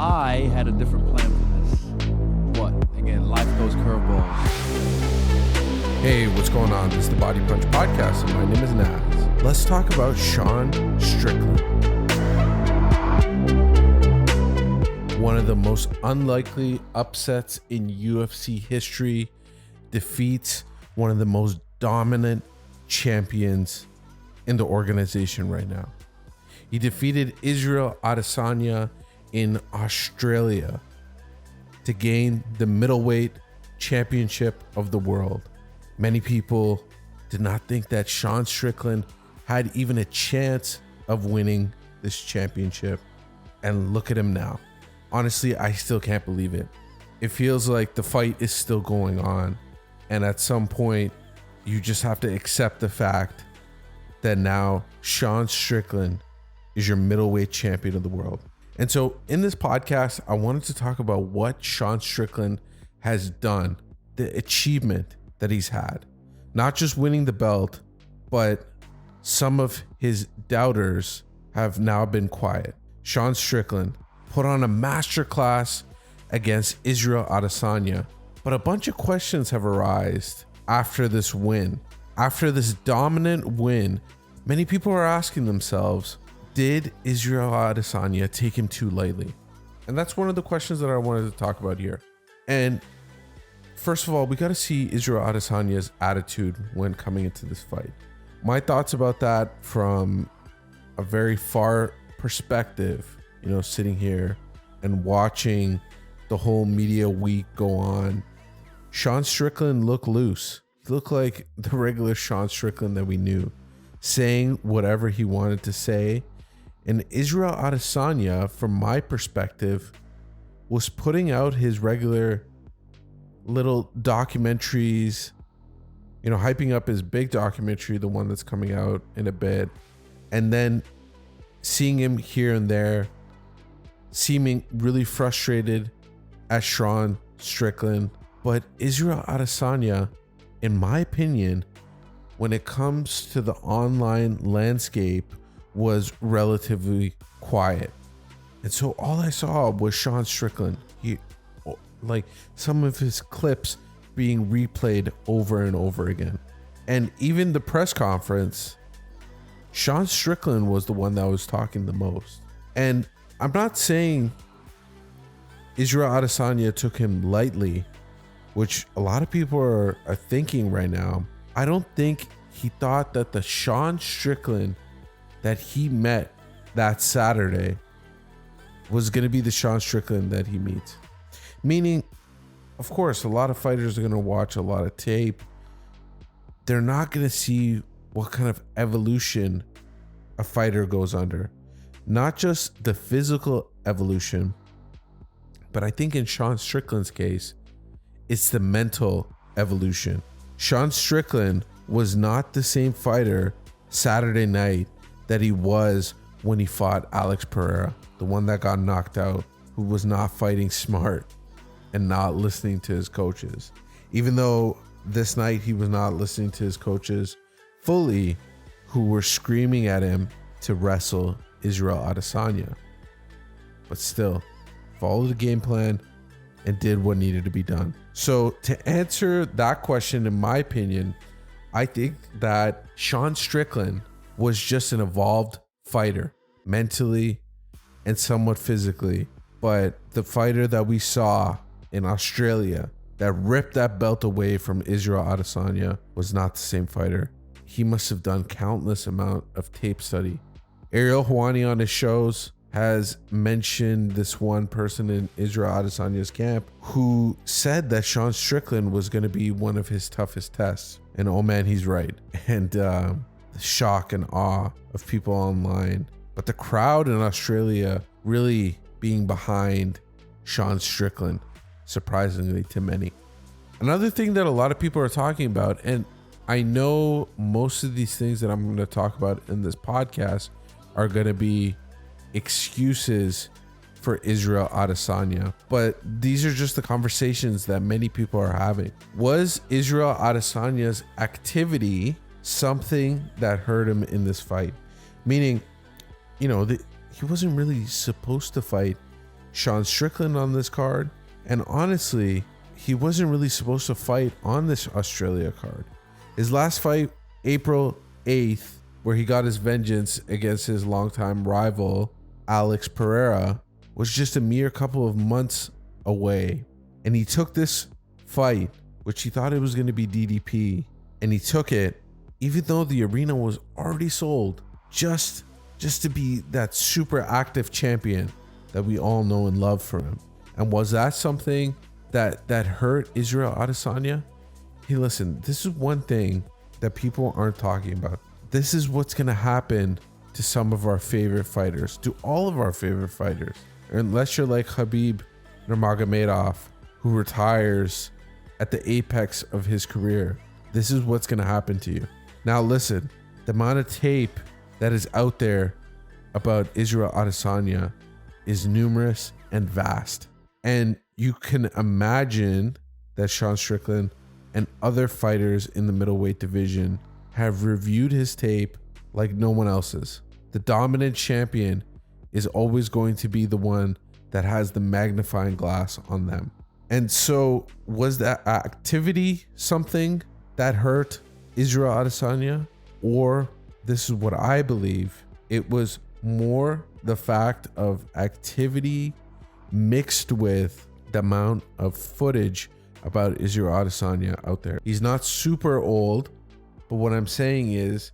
I had a different plan for this. But again, life throws curveballs. Hey, what's going on? This is the Body Punch Podcast, and my name is Naz. Let's talk about Sean Strickland. One of the most unlikely upsets in UFC history, defeats one of the most dominant champions in the organization right now. He defeated Israel Adesanya in Australia to gain the middleweight championship of the world. Many people did not think that Sean Strickland had even a chance of winning this championship. And look at him now. Honestly, I still can't believe it. It feels like the fight is still going on. And at some point, you just have to accept the fact that now Sean Strickland is your middleweight champion of the world. And so in this podcast, I wanted to talk about what Sean Strickland has done, the achievement that he's had. Not just winning the belt, but some of his doubters have now been quiet. Sean Strickland put on a masterclass against Israel Adesanya, but a bunch of questions have arisen after this win. After this dominant win, many people are asking themselves, did Israel Adesanya take him too lightly? And that's one of the questions that I wanted to talk about here. And first of all, we got to see Israel Adesanya's attitude when coming into this fight. My thoughts about that from a very far perspective, sitting here and watching the whole media week go on. Sean Strickland looked loose. He looked like the regular Sean Strickland that we knew, saying whatever he wanted to say. And Israel Adesanya, from my perspective, was putting out his regular little documentaries, hyping up his big documentary, the one that's coming out in a bit, and then seeing him here and there, seeming really frustrated at Sean Strickland. But Israel Adesanya, in my opinion, when it comes to the online landscape, was relatively quiet. And so all I saw was Sean Strickland. Like some of his clips being replayed over and over again. And even the press conference, Sean Strickland was the one that was talking the most. And I'm not saying Israel Adesanya took him lightly, which a lot of people are thinking right now. I don't think he thought that the Sean Strickland that he met that Saturday was going to be the Sean Strickland that he meets. Meaning, of course, a lot of fighters are going to watch a lot of tape. They're not going to see what kind of evolution a fighter goes under. Not just the physical evolution, but I think in Sean Strickland's case, it's the mental evolution. Sean Strickland was not the same fighter Saturday night that he was when he fought Alex Pereira, the one that got knocked out, who was not fighting smart and not listening to his coaches. Even though this night he was not listening to his coaches fully, who were screaming at him to wrestle Israel Adesanya. But still, followed the game plan and did what needed to be done. So to answer that question, in my opinion, I think that Sean Strickland was just an evolved fighter, mentally and somewhat physically. But the fighter that we saw in Australia that ripped that belt away from Israel Adesanya was not the same fighter. He must have done countless amount of tape study. Ariel Helwani on his shows has mentioned this one person in Israel Adesanya's camp who said that Sean Strickland was going to be one of his toughest tests. And oh man, he's right. And the shock and awe of people online, but the crowd in Australia really being behind Sean Strickland, surprisingly to many. Another thing that a lot of people are talking about, and I know most of these things that I'm going to talk about in this podcast are going to be excuses for Israel Adesanya, but these are just the conversations that many people are having. Was Israel Adesanya's activity something that hurt him in this fight? Meaning, he wasn't really supposed to fight Sean Strickland on this card. And honestly, he wasn't really supposed to fight on this Australia card. His last fight, April 8th, where he got his vengeance against his longtime rival, Alex Pereira, was just a mere couple of months away. And he took this fight, which he thought it was going to be DDP, and he took it, even though the arena was already sold, just to be that super active champion that we all know and love for him. And was that something that hurt Israel Adesanya? Hey, listen, this is one thing that people aren't talking about. This is what's going to happen to some of our favorite fighters, to all of our favorite fighters. Unless you're like Khabib Nurmagomedov, who retires at the apex of his career, this is what's going to happen to you. Now listen, the amount of tape that is out there about Israel Adesanya is numerous and vast. And you can imagine that Sean Strickland and other fighters in the middleweight division have reviewed his tape like no one else's. The dominant champion is always going to be the one that has the magnifying glass on them. And so was that activity something that hurt Israel Adesanya? Or this is what I believe, it was more the fact of activity mixed with the amount of footage about Israel Adesanya out there. He's not super old, but what I'm saying is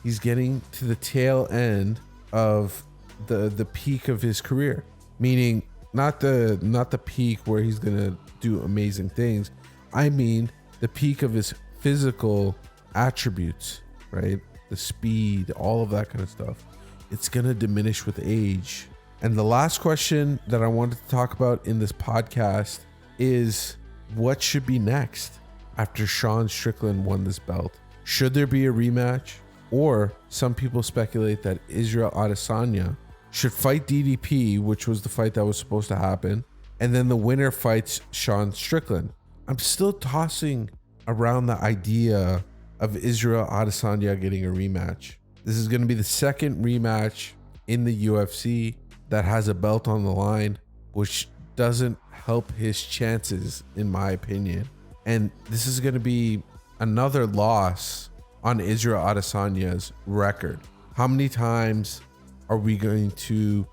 he's getting to the tail end of the peak of his career, meaning not the peak where he's gonna do amazing things. I mean the peak of his physical attributes, right? The speed, all of that kind of stuff. It's gonna diminish with age. And the last question that I wanted to talk about in this podcast is what should be next after Sean Strickland won this belt? Should there be a rematch? Or some people speculate that Israel Adesanya should fight DDP, which was the fight that was supposed to happen, and then the winner fights Sean Strickland. I'm still tossing around the idea of Israel Adesanya getting a rematch. This is going to be the second rematch in the UFC that has a belt on the line, which doesn't help his chances, in my opinion. And this is going to be another loss on Israel Adesanya's record. How many times are we going to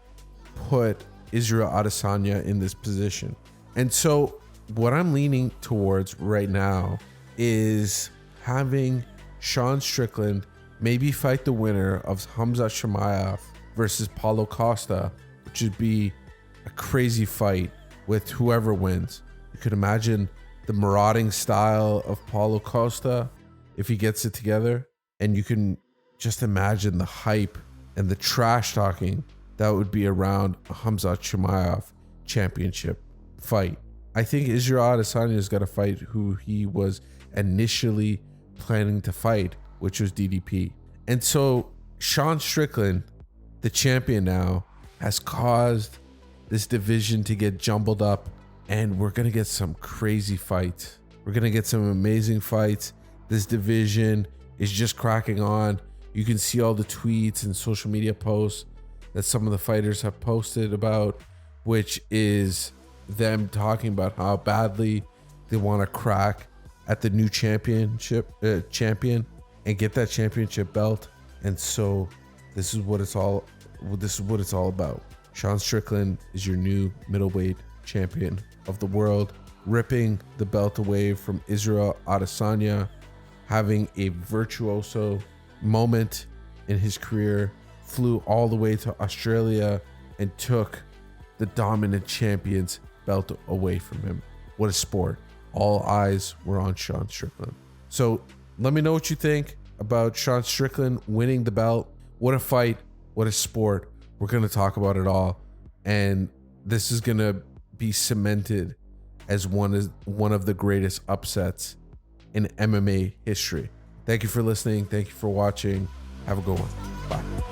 put Israel Adesanya in this position? And so what I'm leaning towards right now is having Sean Strickland maybe fight the winner of Khamzat Chimaev versus Paulo Costa, which would be a crazy fight with whoever wins. You could imagine the marauding style of Paulo Costa if he gets it together, and you can just imagine the hype and the trash talking that would be around a Khamzat Chimaev championship fight. I think Israel Adesanya has got to fight who he was initially planning to fight, which was DDP. And so Sean Strickland, the champion now, has caused this division to get jumbled up, and we're going to get some crazy fights. We're going to get some amazing fights. This division is just cracking on. You can see all the tweets and social media posts that some of the fighters have posted about, which is them talking about how badly they want to crack at the new champion and get that championship belt. And so this is what it's all about. Sean Strickland is your new middleweight champion of the world, ripping the belt away from Israel Adesanya, having a virtuoso moment in his career, flew all the way to Australia and took the dominant champion's belt away from him. What a sport. All eyes were on Sean Strickland. So let me know what you think about Sean Strickland winning the belt. What a fight. What a sport. We're going to talk about it all. And this is going to be cemented as one of the greatest upsets in MMA history. Thank you for listening. Thank you for watching. Have a good one. Bye.